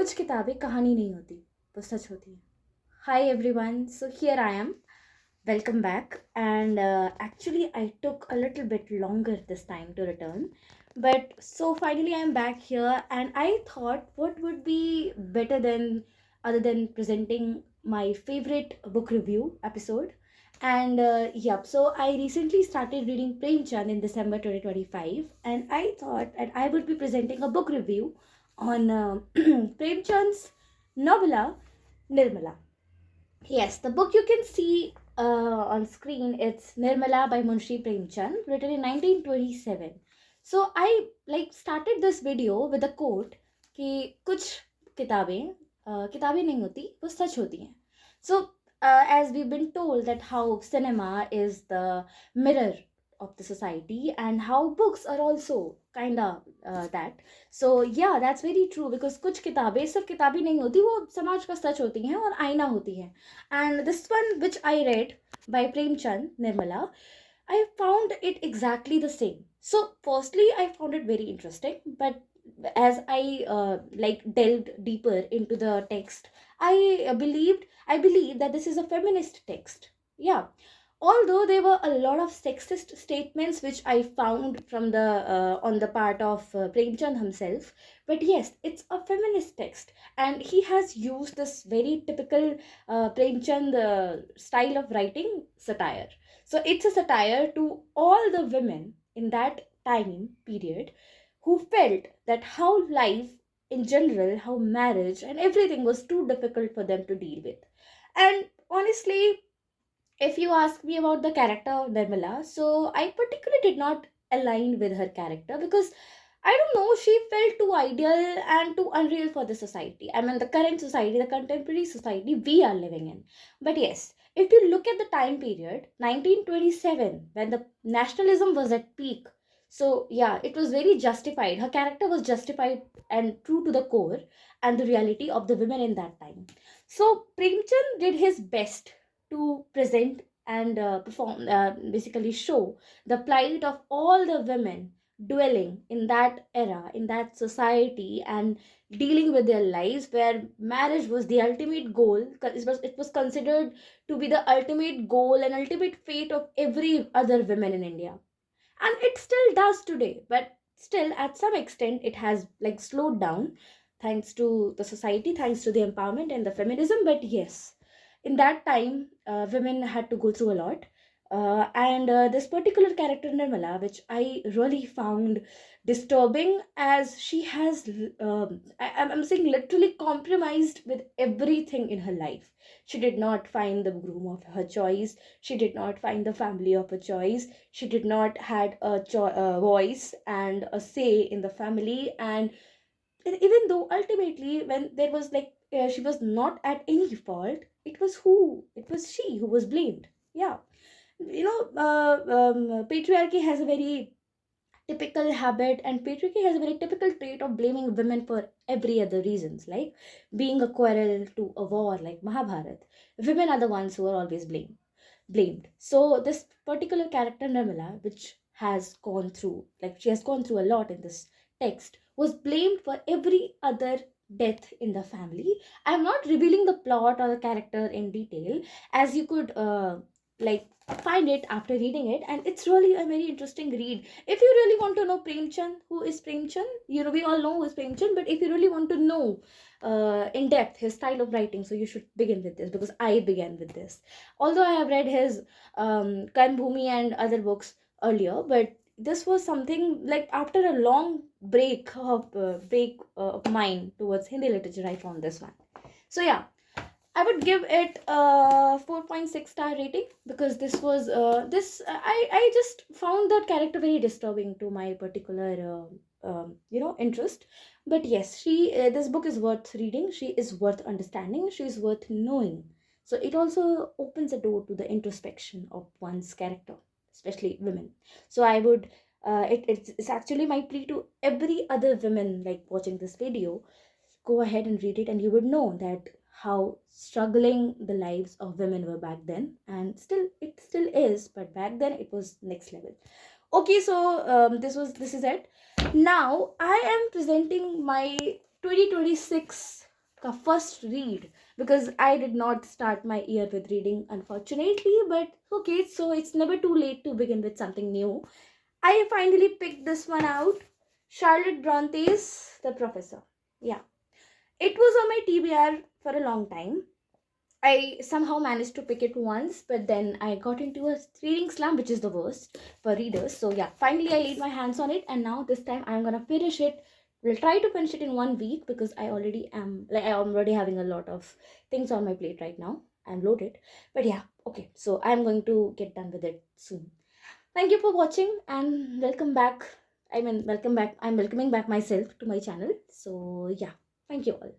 कुछ किताबें कहानी नहीं होती, वो सच होती हैं. Hi everyone, so here I am. Welcome back. And actually, I took a little bit longer this time to return. But so finally, I'm back here, and I thought what would be better than other than presenting my favorite book review episode. And yep, so I recently started reading Premchand in December 2025, and I thought that I would be presenting a book review on Premchand's novella Nirmala. Yes, the book you can see on screen, it's Nirmala by Munshi Premchand, written in 1927. So I started this video with a quote कि कुछ किताबें किताबें नहीं होती, वो सच होती हैं. So as we've been told that how cinema is the mirror of the society and how books are also kinda that. So yeah, that's very true because कुछ किताबें सिर्फ किताबें नहीं होती, वो समाज का सच होती हैं और आईना होती हैं. And this one which I read by Premchand, Nirmala, I found it exactly the same. So firstly, I found it very interesting, but as I delved deeper into the text, I believe that this is a feminist text. Yeah, although there were a lot of sexist statements which I found from the on the part of Premchand himself, but yes, it's a feminist text, and he has used this very typical Premchand style of writing, satire. So it's a satire to all the women in that time period who felt that how life in general, how marriage and everything was too difficult for them to deal with. And honestly, if you ask me about the character of Nirmala, so I particularly did not align with her character because I don't know, she felt too ideal and too unreal for the society. I mean, the current society, the contemporary society we are living in. But yes, if you look at the time period, 1927, when the nationalism was at peak, so yeah, it was very justified. Her character was justified and true to the core and the reality of the women in that time. So Premchand did his best to present and perform, basically show the plight of all the women dwelling in that era, in that society, and dealing with their lives where marriage was the ultimate goal. It was considered to be the ultimate goal and ultimate fate of every other woman in India. And it still does today, but still at some extent it has slowed down thanks to the society, thanks to the empowerment and the feminism. But yes, in that time women had to go through a lot, and this particular character Nirmala, which I really found disturbing, as she has I'm saying literally compromised with everything in her life. She did not find the groom of her choice, she did not find the family of her choice, she did not had a voice and a say in the family. And even though ultimately when there was she was not at any fault, it was she who was blamed. Yeah, patriarchy has a very typical habit, and patriarchy has a very typical trait of blaming women for every other reasons, like being a quarrel to a war like Mahabharat. Women are the ones who are always blamed. So this particular character Nirmala, which has gone through, she has gone through a lot in this text, was blamed for every other death in the family. I'm not revealing the plot or the character in detail, as you could like find it after reading it, and it's really a very interesting read. If you really want to know Premchand, who is Premchand, we all know who is Premchand, but if you really want to know in depth his style of writing, so you should begin with this, because I began with this. Although I have read his Karm Bhumi and other books earlier, but this was something like after a long break of mine towards Hindi literature, I found this one. So yeah, I would give it a 4.6 star rating, because this was I just found that character very disturbing to my particular interest. But yes, she this book is worth reading. She is worth understanding. She is worth knowing. So it also opens a door to the introspection of one's character, especially women. So I would it's actually my plea to every other woman watching this video. Go ahead and read it, and you would know that how struggling the lives of women were back then, and still is, but back then it was next level. Okay, so this is it. Now I am presenting my 2026 का first read, because I did not start my year with reading, unfortunately, but okay, so it's never too late to begin with something new. I finally picked this one out, Charlotte Bronte's The Professor. Yeah, it was on my TBR for a long time. I somehow managed to pick it once, but then I got into a reading slump, which is the worst for readers. So yeah, finally I laid my hands on it, and now this time I'm gonna finish it. We'll try to finish it in 1 week, because I'm already having a lot of things on my plate right now. I'm loaded, but yeah, okay. So I'm going to get done with it soon. Thank you for watching and welcome back. Welcome back. I'm welcoming back myself to my channel. So yeah, thank you all.